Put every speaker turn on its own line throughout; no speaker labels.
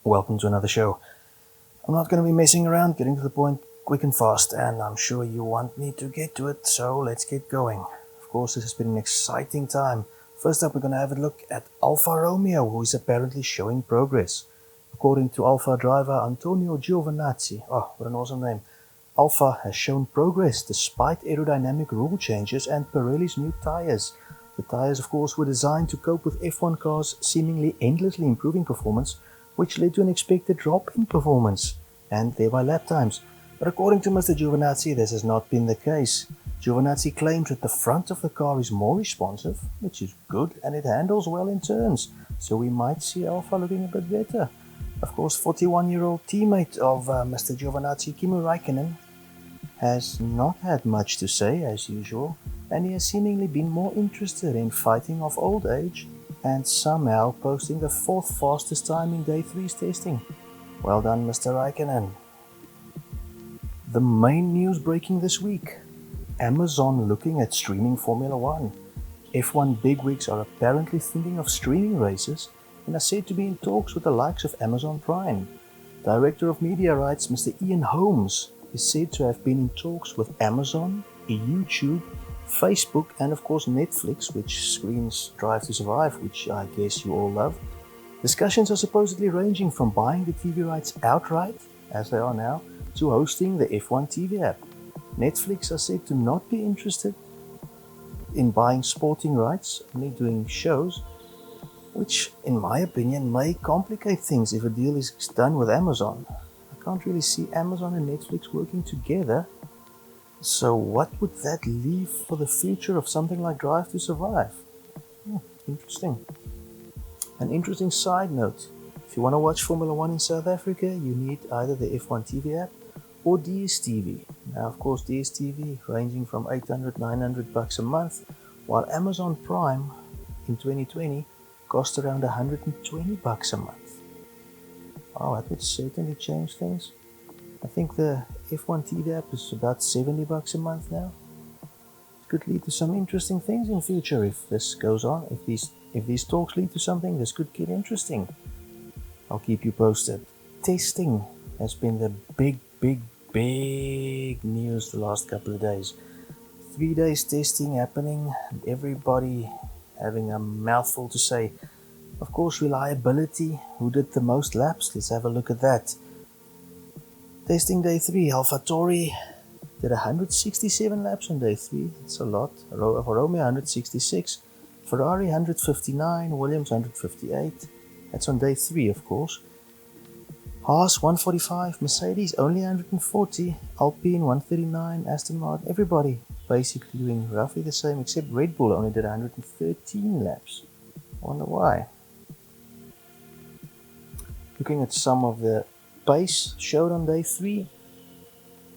Welcome to another show. I'm not going to be messing around, getting to the point quick and fast, and I'm sure you want me to get to it, so let's get going. Of course, this has been an exciting time. First up, we're going to have a look at Alfa Romeo, who is apparently showing progress. According to Alfa driver Antonio Giovinazzi, oh, what an awesome name, Alfa has shown progress despite aerodynamic rule changes and Pirelli's new tyres. The tyres, of course, were designed to cope with F1 cars seemingly endlessly improving performance, which led to an expected drop in performance and thereby lap times. But according to Mr. Giovinazzi, this has not been the case. Giovinazzi claims that the front of the car is more responsive, which is good, and it handles well in turns, so we might see Alfa looking a bit better. Of course, 41-year-old teammate of Mr. Giovinazzi, Kimi Räikkönen, has not had much to say as usual, and he has seemingly been more interested in fighting off old age and somehow posting the 4th fastest time in day 3's testing. Well done, Mr. Räikkönen. The main news breaking this week: Amazon looking at streaming Formula 1. F1 bigwigs are apparently thinking of streaming races and are said to be in talks with the likes of Amazon Prime. Director of Media Rights Mr. Ian Holmes is said to have been in talks with Amazon, YouTube, Facebook, and of course Netflix, which screens Drive to Survive, which I guess you all love. Discussions are supposedly ranging from buying the TV rights outright, as they are now, to hosting the F1 TV app. Netflix are said to not be interested in buying sporting rights, only doing shows, which in my opinion may complicate things if a deal is done with Amazon. I can't really see Amazon and Netflix working together. So what would that leave for the future of something like Drive to Survive? Interesting. An interesting side note: if you want to watch Formula 1 in South Africa, you need either the F1 TV app or DStv. Now, of course, DStv ranging from $800-900 a month, while Amazon Prime in 2020 cost around $120 a month. Wow, that would certainly change things. I think the F1 TV app is about $70 a month now. It could lead to some interesting things in future if this goes on. If these talks lead to something, this could get interesting. I'll keep you posted. Testing has been the big news the last couple of days. 3 days testing happening, everybody having a mouthful to say. Of course, reliability. Who did the most laps? Let's have a look at that. Testing day 3, AlphaTauri did 167 laps on day 3. That's a lot. Romeo 166, Ferrari 159, Williams 158. That's on day 3, of course. Haas 145, Mercedes only 140, Alpine 139, Aston Martin. Everybody basically doing roughly the same, except Red Bull only did 113 laps. I wonder why. Looking at some of the pace showed on day 3.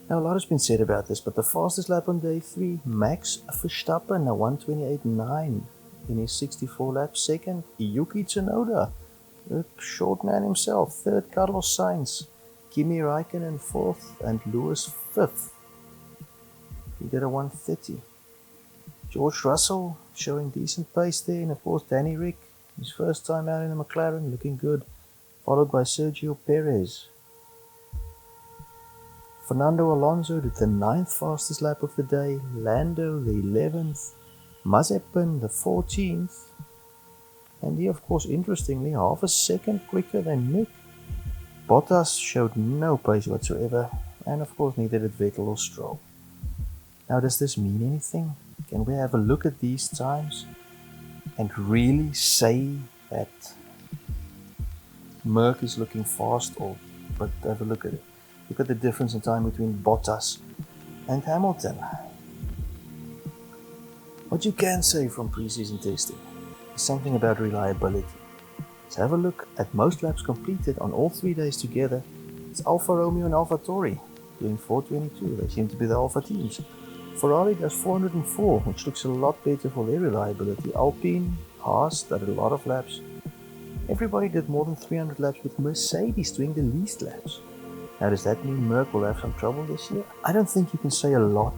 Now, a lot has been said about this, but the fastest lap on day 3, Max Verstappen, a 128.9 in his 64 laps. Second, Yuki Tsunoda, the short man himself. Third, Carlos Sainz. Kimi Räikkönen 4th, and Lewis 5th. He did a 130. George Russell showing decent pace there, and of course Danny Rick, his first time out in a McLaren, looking good, followed by Sergio Perez. Fernando Alonso did the 9th fastest lap of the day, Lando the 11th, Mazepin the 14th, and he, of course, interestingly, half a second quicker than Mick. Bottas showed no pace whatsoever, and of course neither did Vettel or Stroll. Now, does this mean anything? Can we have a look at these times and really say that Merc is looking fast, but have a look at it. Look at the difference in time between Bottas and Hamilton. What you can say from preseason testing is something about reliability. Let's have a look at most laps completed on all 3 days together. It's Alfa Romeo and AlphaTauri doing 422. They seem to be the Alpha teams. Ferrari does 404, which looks a lot better for their reliability. Alpine, Haas did a lot of laps. Everybody did more than 300 laps, with Mercedes doing the least laps. Now, does that mean Merc will have some trouble this year? I don't think you can say a lot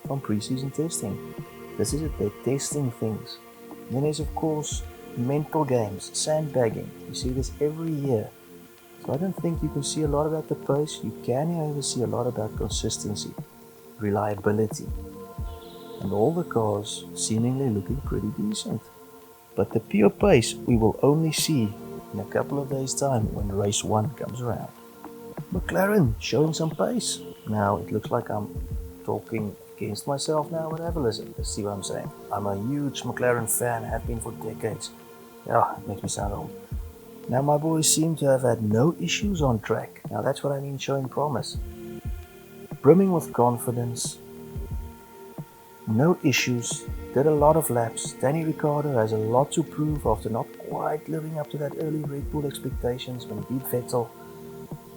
from preseason testing. This is it, they're testing things. And then there's, of course, mental games, sandbagging. You see this every year. So I don't think you can see a lot about the pace. You can, however, see a lot about consistency, reliability, and all the cars seemingly looking pretty decent. But the pure pace we will only see in a couple of days' time when race 1 comes around. McLaren showing some pace. Now it looks like I'm talking against myself now, but have a listen. Let's see what I'm saying. I'm a huge McLaren fan, have been for decades. Yeah, it makes me sound old. Now my boys seem to have had no issues on track. Now that's what I mean showing promise. Brimming with confidence, no issues, did a lot of laps. Danny Ricciardo has a lot to prove after not quite living up to that early Red Bull expectations when he beat Vettel.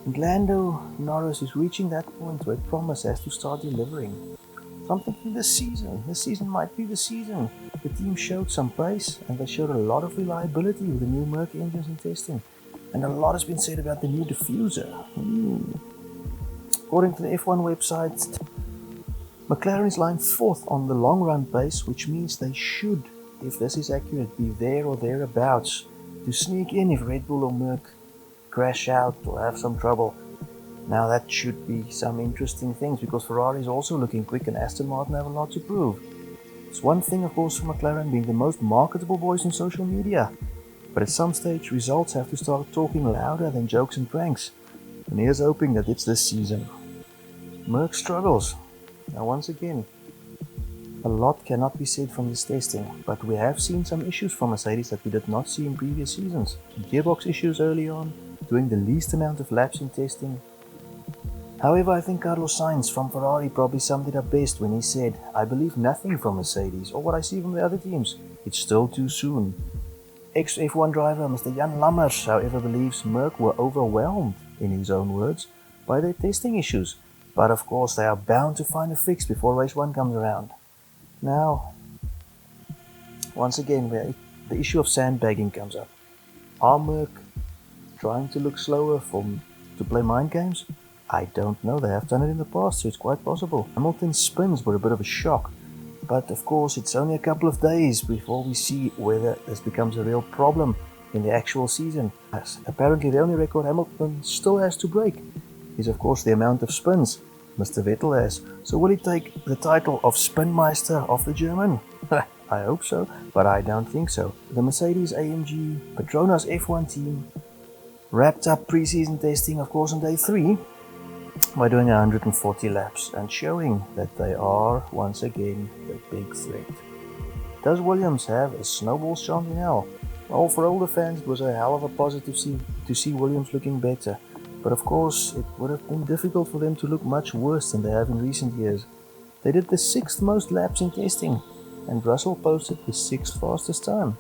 And Lando Norris is reaching that point where promise has to start delivering. So I'm thinking this season might be the season. The team showed some pace and they showed a lot of reliability with the new Merc engines in testing. And a lot has been said about the new diffuser. According to the F1 website, McLaren is lying 4th on the long run pace, which means they should, if this is accurate, be there or thereabouts to sneak in if Red Bull or Merc crash out or have some trouble. Now that should be some interesting things because Ferrari is also looking quick and Aston Martin have a lot to prove. It's one thing, of course, for McLaren being the most marketable boys on social media, but at some stage results have to start talking louder than jokes and pranks. And here's hoping that it's this season. Merc struggles. Now once again, a lot cannot be said from this testing, but we have seen some issues from Mercedes that we did not see in previous seasons. Gearbox issues early on, doing the least amount of laps in testing. However, I think Carlos Sainz from Ferrari probably summed it up best when he said, "I believe nothing from Mercedes or what I see from the other teams. It's still too soon." Ex-F1 driver Mr. Jan Lammers, however, believes Merc were overwhelmed, in his own words, by their testing issues. But of course they are bound to find a fix before race 1 comes around. Now, once again, the issue of sandbagging comes up. Are Merc trying to look slower to play mind games? I don't know, they have done it in the past, so it's quite possible. Hamilton's spins were a bit of a shock, but of course it's only a couple of days before we see whether this becomes a real problem in the actual season. As apparently the only record Hamilton still has to break is of course the amount of spins Mr. Vettel has. So will he take the title of Spinmeister of the German? I hope so, but I don't think so. The Mercedes AMG Petronas F1 team wrapped up pre-season testing, of course, on day 3 by doing 140 laps and showing that they are once again the big threat. Does Williams have a snowball's chance in hell? Well, for older fans, it was a hell of a positive to see Williams looking better. But of course, it would have been difficult for them to look much worse than they have in recent years. They did the 6th most laps in testing, and Russell posted the 6th fastest time.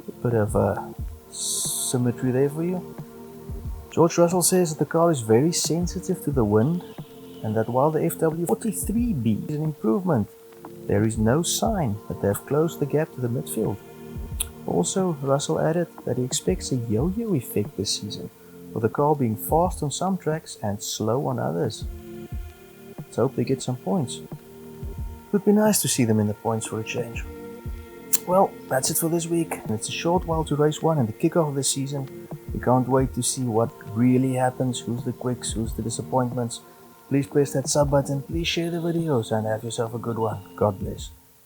A bit of symmetry there for you. George Russell says that the car is very sensitive to the wind, and that while the FW43B is an improvement, there is no sign that they have closed the gap to the midfield. Also, Russell added that he expects a yo-yo effect this season, with the car being fast on some tracks and slow on others. Let's hope they get some points. It would be nice to see them in the points for a change. Well, that's it for this week. And it's a short while to race 1 and the kickoff of the season. We can't wait to see what really happens, who's the quicks, who's the disappointments. Please press that sub button, please share the videos and have yourself a good one. God bless.